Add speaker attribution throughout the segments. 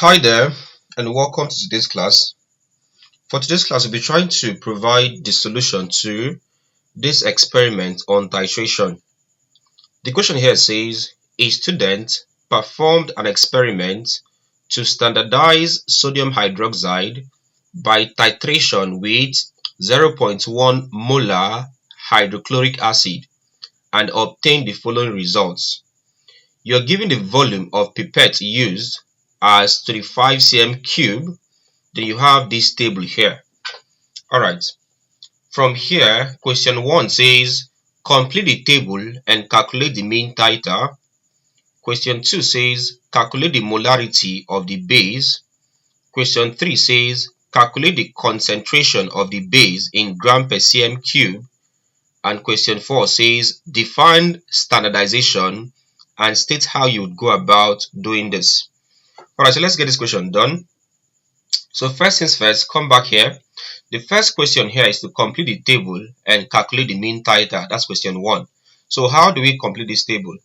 Speaker 1: Hi there, and welcome to today's class. For today's class, we'll be trying to provide the solution to this experiment on titration. The question here says, a student performed an experiment to standardize sodium hydroxide by titration with 0.1 molar hydrochloric acid and obtained the following results. You're given the volume of pipette used as 35 cm cube. Then you have this table here. Alright, from here, question 1 says complete the table and calculate the mean titer. Question 2 says calculate the molarity of the base. Question 3 says calculate the concentration of the base in gram per cm cube. And question 4 says define standardization and state how you would go about doing this. Alright, so let's get this question done. So first things first, come back here. The first question here is to complete the table and calculate the mean titer. That's question 1. So how do we complete this table?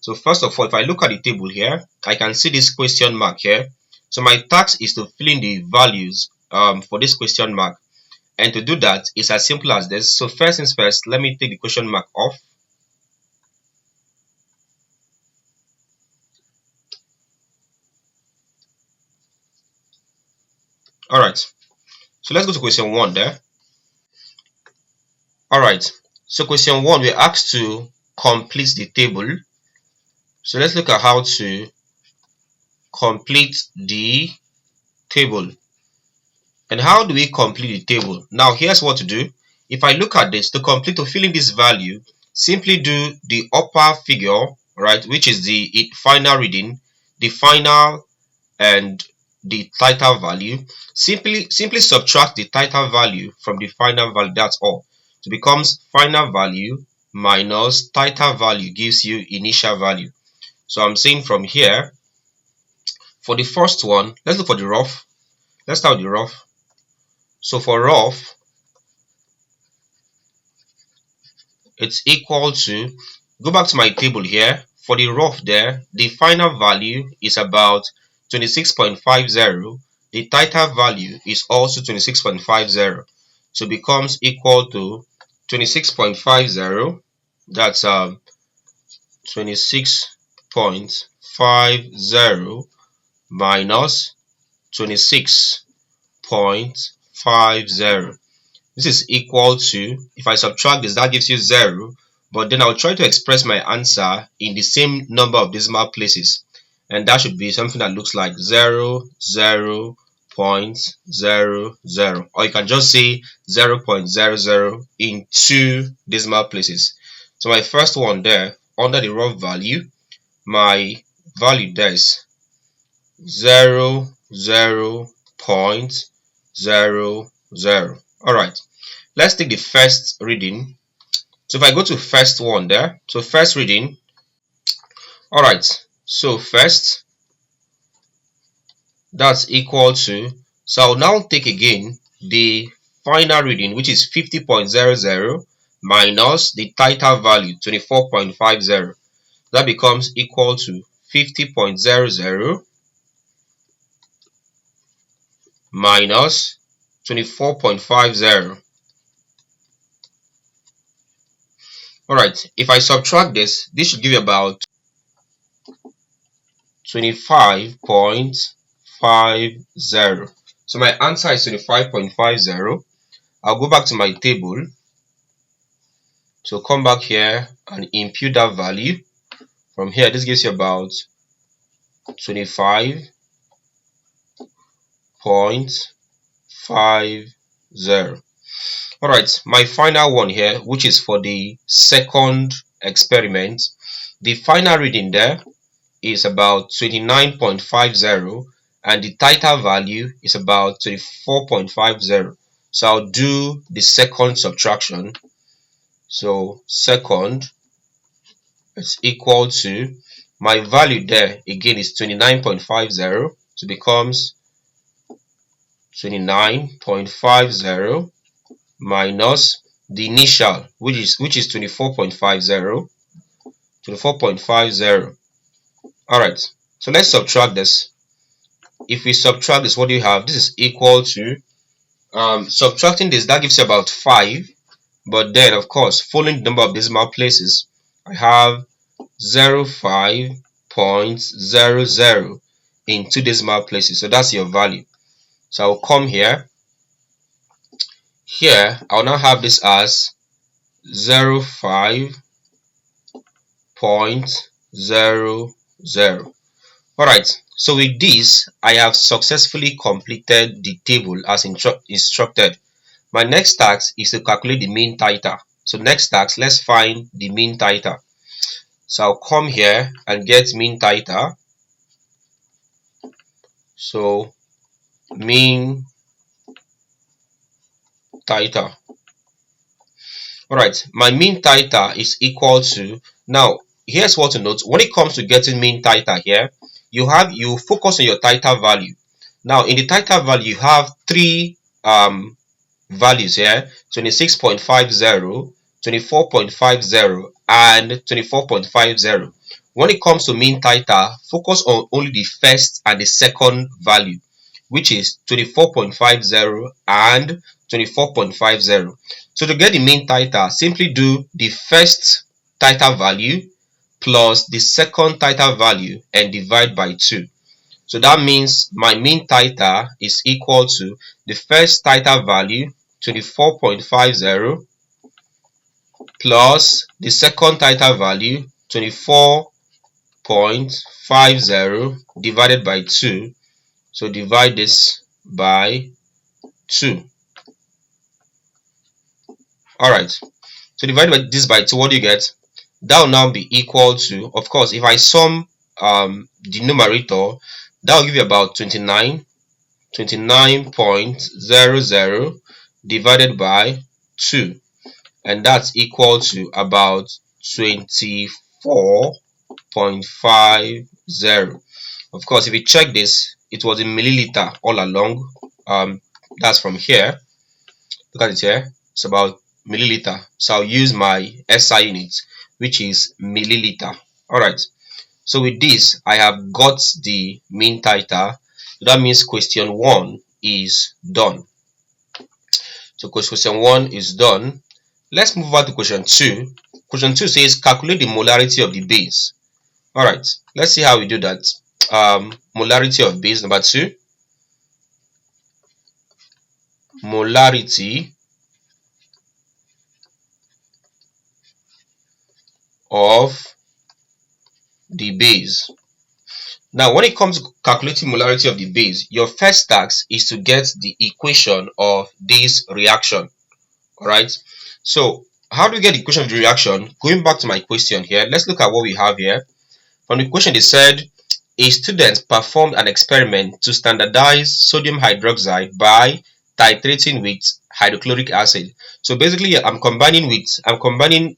Speaker 1: So first of all, if I look at the table here, I can see this question mark here. So my task is to fill in the values for this question mark. And to do that, it's as simple as this. So first things first, let me take the question mark off. Alright, so let's go to question 1 there. Alright, so question 1, we're asked to complete the table. So let's look at how to complete the table. And how do we complete the table? Now here's what to do. If I look at this, to fill in this value, simply do the upper figure, right, which is the final reading, the final and the titer value. Simply subtract the titer value from the final value. That's all. So it becomes final value minus titer value gives you initial value. So I'm saying from here, for the first one, let's look for the rough. Let's start with the rough. So for rough, it's equal to, go back to my table here. For the rough there, the final value is about 26.50. The titer value is also 26.50. So it becomes equal to 26.50. That's 26.50 minus 26.50. This is equal to, if I subtract this, that gives you 0. But then I'll try to express my answer in the same number of decimal places. And that should be something that looks like 0.00. Or you can just say 0.00 in 2 decimal places. So my first one there, under the rough value, my value there is 0.00. Alright, let's take the first reading. So if I go to first one there, so first reading, alright, so first, that's equal to, so I'll now take again the final reading, which is 50.00 minus the titer value, 24.50. That becomes equal to 50.00 minus 24.50. Alright, if I subtract this, this should give you about 25.50. So my answer is 25.50. I'll go back to my table. So come back here and impute that value. From here, this gives you about 25.50. Alright, my final one here, which is for the second experiment. The final reading there is about 29.50 and the titer value is about 24.50. So I'll do the second subtraction. So second is equal to, my value there again is 29.50. So it becomes 29.50 minus the initial, which is 24.50. 24.50. Alright, so let's subtract this. if we subtract this, what do you have? This is equal to subtracting this, that gives you about 5. But then, of course, following the number of decimal places, I have 0.500 in 2 decimal places. So that's your value. So I'll come here. Here, I'll now have this as 0.500. Alright, so with this, I have successfully completed the table as instructed. My next task is to calculate the mean titer. So next task, let's find the mean titer. So I'll come here and get mean titer. So mean titer. Alright, my mean titer is equal to, now here's what to note. When it comes to getting mean titer here, you focus on your titer value. Now in the titer value, you have 3 values here: 26.50, 24.50, and 24.50. When it comes to mean titer, focus on only the first and the second value, which is 24.50 and 24.50. So to get the mean titer, simply do the first titer value plus the second titer value and divide by 2. So that means my mean titer is equal to the first titer value, 24.50, plus the second titer value, 24.50, divided by 2. So divide this by 2. Alright, so divide this by 2, what do you get? That will now be equal to, of course, if I sum the numerator, that will give you about 29.00 divided by 2, and that's equal to about 24.50. Of course, if you check this, it was in milliliter all along. That's from here. Look at it here. It's about milliliter. So I'll use my SI unit, which is milliliter. Alright. So with this, I have got the mean titer. So that means question 1 is done. So question 1 is done. Let's move on to question 2. Question 2 says calculate the molarity of the base. Alright, let's see how we do that. Molarity of base number 2. Molarity of the base. Now, when it comes to calculating molarity of the base, your first task is to get the equation of this reaction. Alright, so how do we get the equation of the reaction? Going back to my question here, let's look at what we have here. From the question, they said a student performed an experiment to standardize sodium hydroxide by titrating with hydrochloric acid. So basically, I'm combining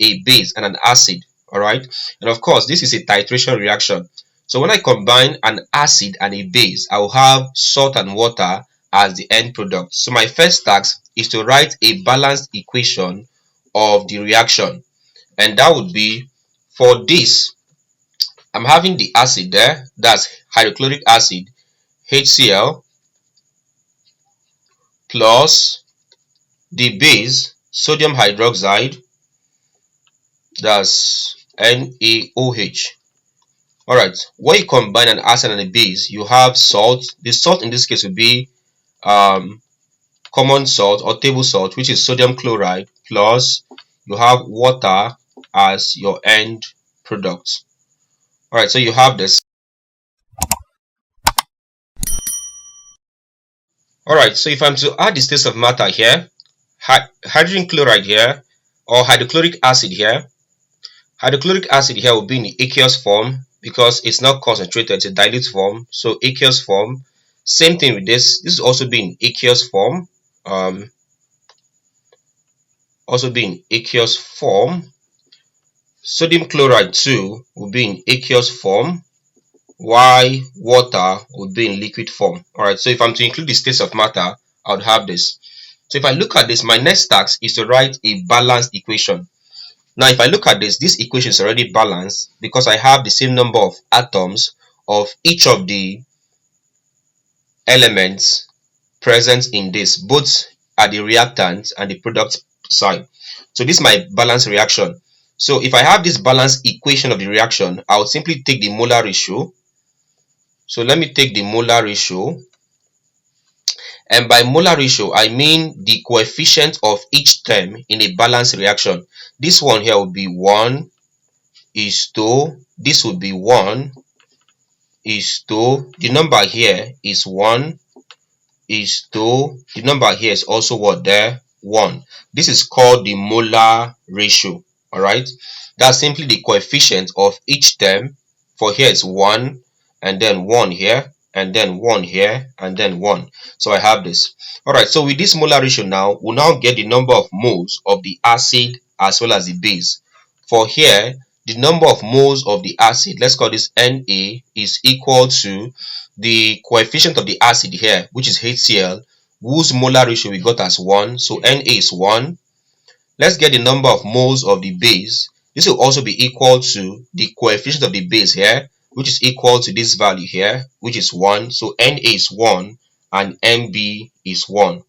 Speaker 1: a base and an acid. Alright, and of course, this is a titration reaction. So when I combine an acid and a base, I will have salt and water as the end product. So my first task is to write a balanced equation of the reaction, and that would be, for this, I'm having the acid there, that's hydrochloric acid, HCl, plus the base, sodium hydroxide, that's NaOH. Alright, when you combine an acid and a base, you have salt. The salt in this case will be common salt or table salt, which is sodium chloride, plus you have water as your end product. Alright, so you have this. Alright, so if I'm to add the states of matter here, hydrogen chloride here, or hydrochloric acid here, hydrochloric acid here will be in the aqueous form because it's not concentrated, it's a dilute form, so aqueous form. Same thing with this is also being aqueous form, Sodium chloride too will be in aqueous form, while water would be in liquid form. Alright, so if I'm to include the states of matter, I would have this. So if I look at this, my next task is to write a balanced equation. Now if I look at this equation is already balanced because I have the same number of atoms of each of the elements present in this, both at the reactant and the product side. So this is my balance reaction. So if I have this balance equation of the reaction, I would simply take the molar ratio. So let me take the molar ratio. And by molar ratio, I mean the coefficient of each term in a balanced reaction. This one here will be 1 is to, this would be 1 is to, the number here is 1 is to, the number here is also what there? 1. This is called the molar ratio. Alright, that's simply the coefficient of each term. For here it's 1, and then 1 here, and then 1 here, and then 1. So I have this. Alright, so with this molar ratio now, we'll now get the number of moles of the acid as well as the base. For here, the number of moles of the acid, let's call this Na, is equal to the coefficient of the acid here, which is HCl, whose molar ratio we got as 1. So Na is 1. Let's get the number of moles of the base. This will also be equal to the coefficient of the base here, which is equal to this value here, which is 1. So Na is 1 and Mb is 1.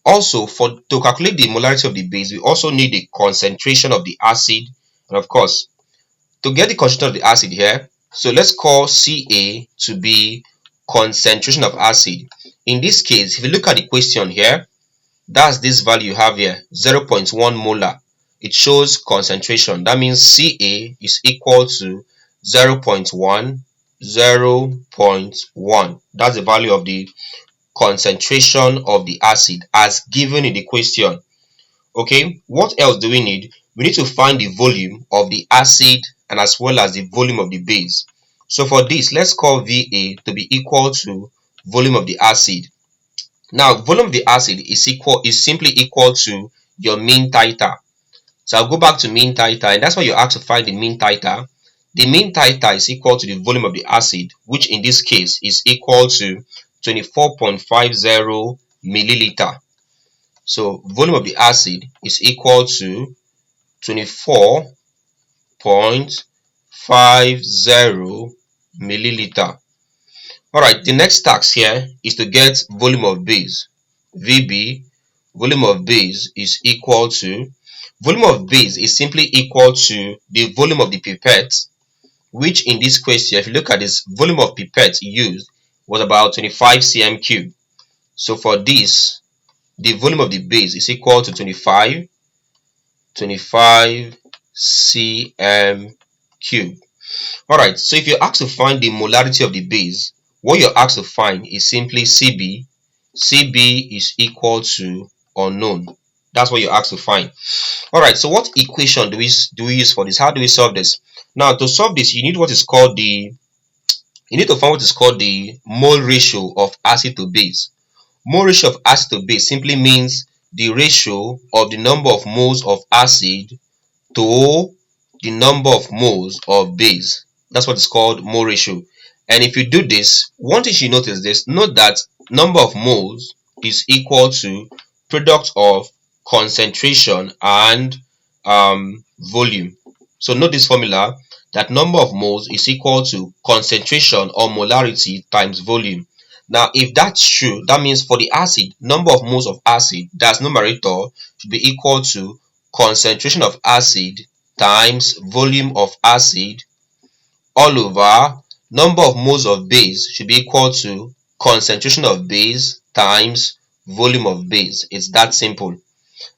Speaker 1: Also, to calculate the molarity of the base, we also need the concentration of the acid. And of course, to get the concentration of the acid here, so let's call Ca to be concentration of acid. In this case, if you look at the question here, that's this value you have here, 0.1 molar. It shows concentration. That means Ca is equal to 0.1, 0.1. That's the value of the concentration of the acid as given in the question. Okay, what else do we need? We need to find the volume of the acid and as well as the volume of the base. So for this, let's call Va to be equal to volume of the acid. Now, volume of the acid is simply equal to your mean titer. So I'll go back to mean titer, and that's why you're asked to find the mean titer. The mean titer is equal to the volume of the acid, which in this case is equal to 24.50 milliliter. So volume of the acid is equal to 24.50 milliliter. Alright, the next task here is to get volume of base. Vb, volume of base is equal to, volume of base is simply equal to the volume of the pipette, which in this question, if you look at this, volume of pipette used was about 25 cm cube. So for this, the volume of the base is equal to 25 cm cube. Alright, so if you're asked to find the molarity of the base, what you're asked to find is simply Cb. Cb is equal to unknown. That's what you're asked to find. Alright, so what equation do we use for this? How do we solve this? Now, to solve this, you need to find what is called the mole ratio of acid to base. Mole ratio of acid to base simply means the ratio of the number of moles of acid to the number of moles of base. That's what is called mole ratio. And if you do this, one thing you notice this, note that number of moles is equal to product of concentration and volume. So note this formula, that number of moles is equal to concentration or molarity times volume. Now, if that's true, that means for the acid, number of moles of acid, that's numerator, should be equal to concentration of acid times volume of acid all over number of moles of base should be equal to concentration of base times volume of base. It's that simple.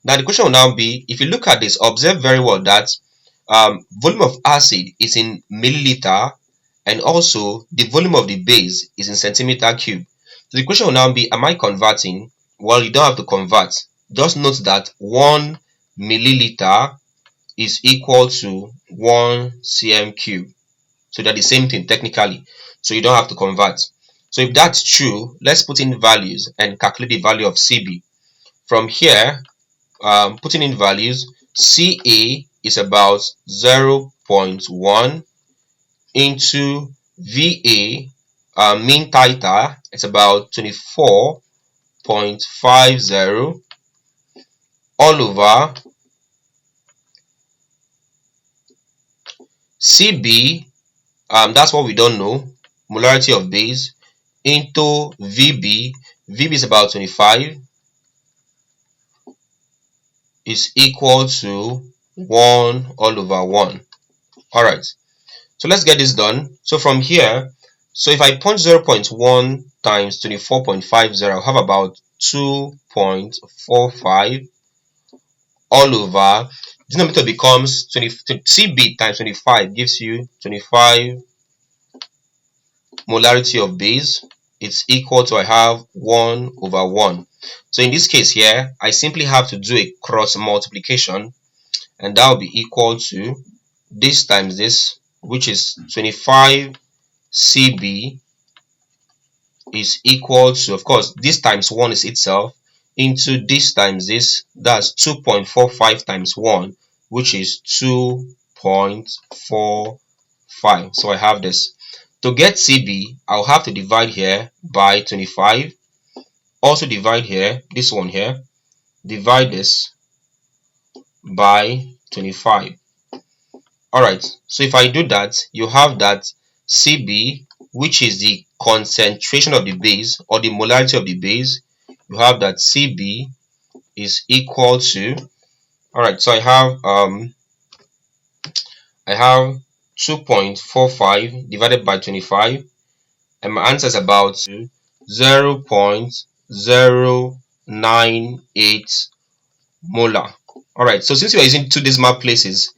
Speaker 1: Now the question will now be, if you look at this, observe very well that volume of acid is in milliliter and also the volume of the base is in centimeter cube. So the question will now be, am I converting? Well, you don't have to convert. Just note that 1 milliliter is equal to 1 cm cube. So they're the same thing technically. So you don't have to convert. So if that's true, let's put in values and calculate the value of Cb. From here, putting in values, Ca is about 0.1 into Va, mean titer, it's about 24.50 all over Cb. That's what we don't know, molarity of base. into VB. VB is about 25 is equal to 1 all over 1. Alright, so let's get this done. So from here, so if I punch 0.1 times 24.50, I'll have about 2.45 all over. This numerator becomes 20, CB times 25 gives you 25 molarity of base. It's equal to, I have 1 over 1. So in this case here, I simply have to do a cross multiplication, and that will be equal to this times this, which is 25 CB is equal to, of course, this times 1 is itself, into this times this, that's 2.45 times 1, which is 2.45. So I have this. To get CB, I'll have to divide here by 25. Also divide here, this one here, divide this by 25. Alright, so if I do that, you have that CB, which is the concentration of the base or the molarity of the base, you have that CB is equal to, alright, so I have 2.45 divided by 25, and my answer is about 0.098 molar. Alright, so since we are using two decimal places,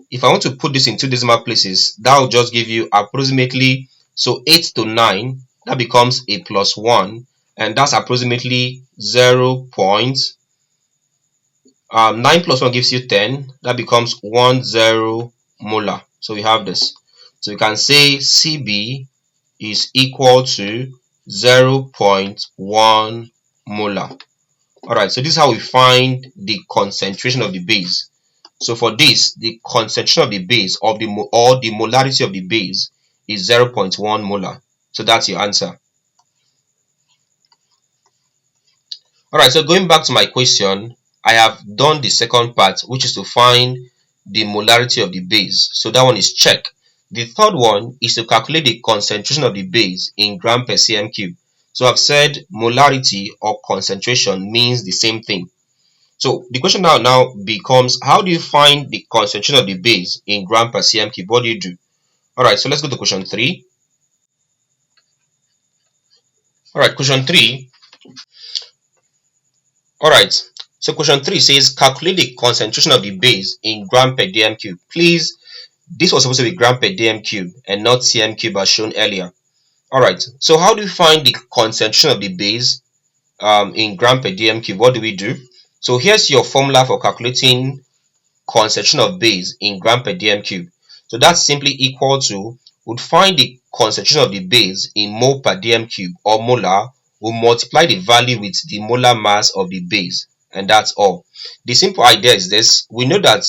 Speaker 1: if I want to put this in two decimal places, that will just give you approximately, so 8 to 9, that becomes a plus 1, and that's approximately 0. 9 plus 1 gives you 10, that becomes 10 molar. So we have this. So you can say CB is equal to 0.1 molar. Alright, so this is how we find the concentration of the base. So for this, the concentration of the base of the molarity of the base is 0.1 molar. So that's your answer. Alright, so going back to my question, I have done the second part, which is to find the molarity of the base. So that one is check. The third one is to calculate the concentration of the base in gram per cm cube. So I've said molarity or concentration means the same thing. So the question now becomes, how do you find the concentration of the base in gram per cm cube? What do you do? Alright, so let's go to question 3. Alright, question 3. Alright, so question 3 says calculate the concentration of the base in gram per dm cube. Please, this was supposed to be gram per dm cube and not cm cube as shown earlier. Alright, so how do you find the concentration of the base in gram per dm cube? What do we do? So here's your formula for calculating concentration of base in gram per dm cube. So that's simply equal to, would find the concentration of the base in mole per dm cube or molar, will multiply the value with the molar mass of the base, and that's all. The simple idea is this: we know that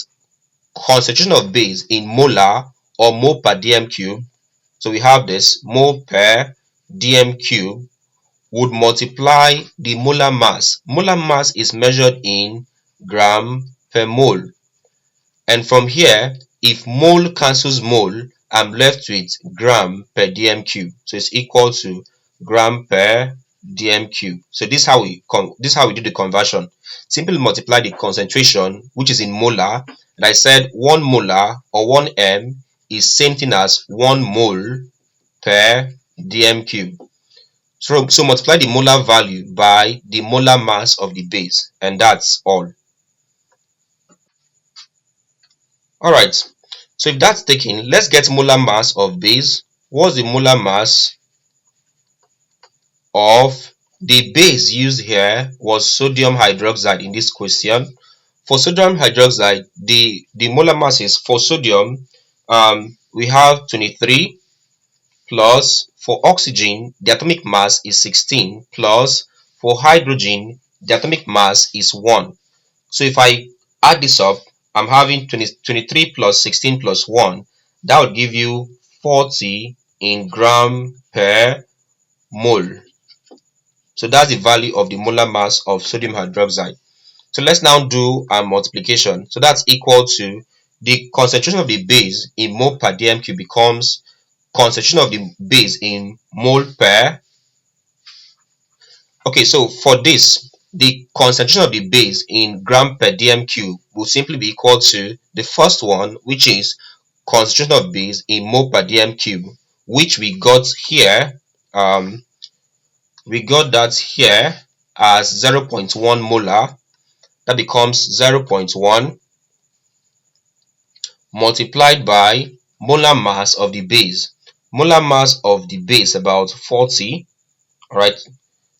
Speaker 1: concentration of base in molar or mole per dm cube, so we have this mole per dm cube, would multiply the molar mass. Molar mass is measured in gram per mole. And from here, if mole cancels mole, I'm left with gram per dm cube. So it's equal to gram per dm cube. So this is how we do the conversion. Simply multiply the concentration, which is in molar. And I said 1 molar or 1 m is same thing as 1 mole per dm cube. So multiply the molar value by the molar mass of the base, and that's all. Alright, so if that's taken, let's get molar mass of base. What's the molar mass of the base used here? Was sodium hydroxide in this question. For sodium hydroxide, the molar mass is, for sodium, we have 23, plus for oxygen, the atomic mass is 16, plus for hydrogen, the atomic mass is 1. So if I add this up, I'm having 23 plus 16 plus 1. That would give you 40 in gram per mole. So that's the value of the molar mass of sodium hydroxide. So let's now do a multiplication. So that's equal to the concentration of the base in mole per dm cube becomes concentration of the base in mole per Okay, so for this, the concentration of the base in gram per dm cube will simply be equal to the first one, which is concentration of base in mole per dm cube, which we got here. We got that here as 0.1 molar. That becomes 0.1 multiplied by molar mass of the base. Molar mass of the base about 40. All right.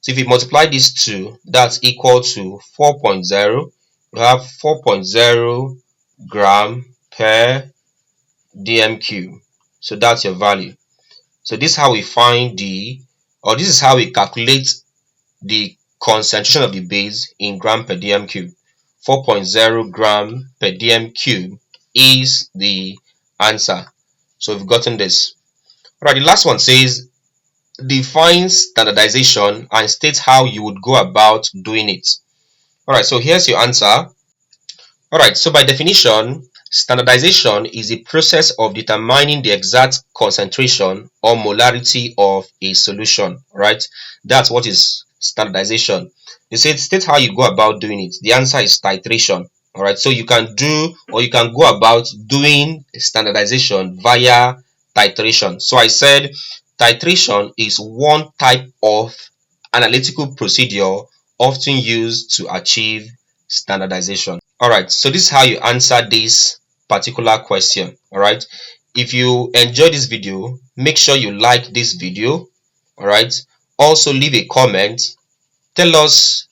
Speaker 1: So if you multiply these two, that's equal to 4.0. You have 4.0 gram per dm cube. So that's your value. So this is how we find this is how we calculate the concentration of the base in gram per dm cube. 4.0 gram per dm cube is the answer. So we've gotten this. Alright, the last one says define standardization and state how you would go about doing it. Alright, so here's your answer. Alright, so by definition, standardization is the process of determining the exact concentration or molarity of a solution. Right? That's what is standardization. They said state how you go about doing it. The answer is titration. Alright, so you can do or you can go about doing standardization via titration. So I said titration is one type of analytical procedure often used to achieve standardization. Alright, so this is how you answer this particular question. Alright, if you enjoyed this video, make sure you like this video. Alright, also leave a comment. Tell us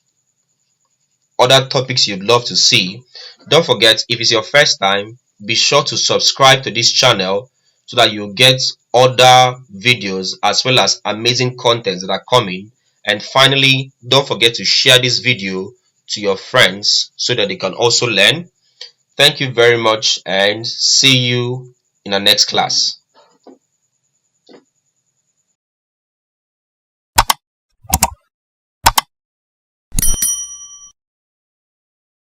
Speaker 1: other topics you'd love to see. Don't forget, if it's your first time, be sure to subscribe to this channel so that you get other videos as well as amazing contents that are coming. And finally, don't forget to share this video to your friends so that they can also learn. Thank you very much and see you in the next class.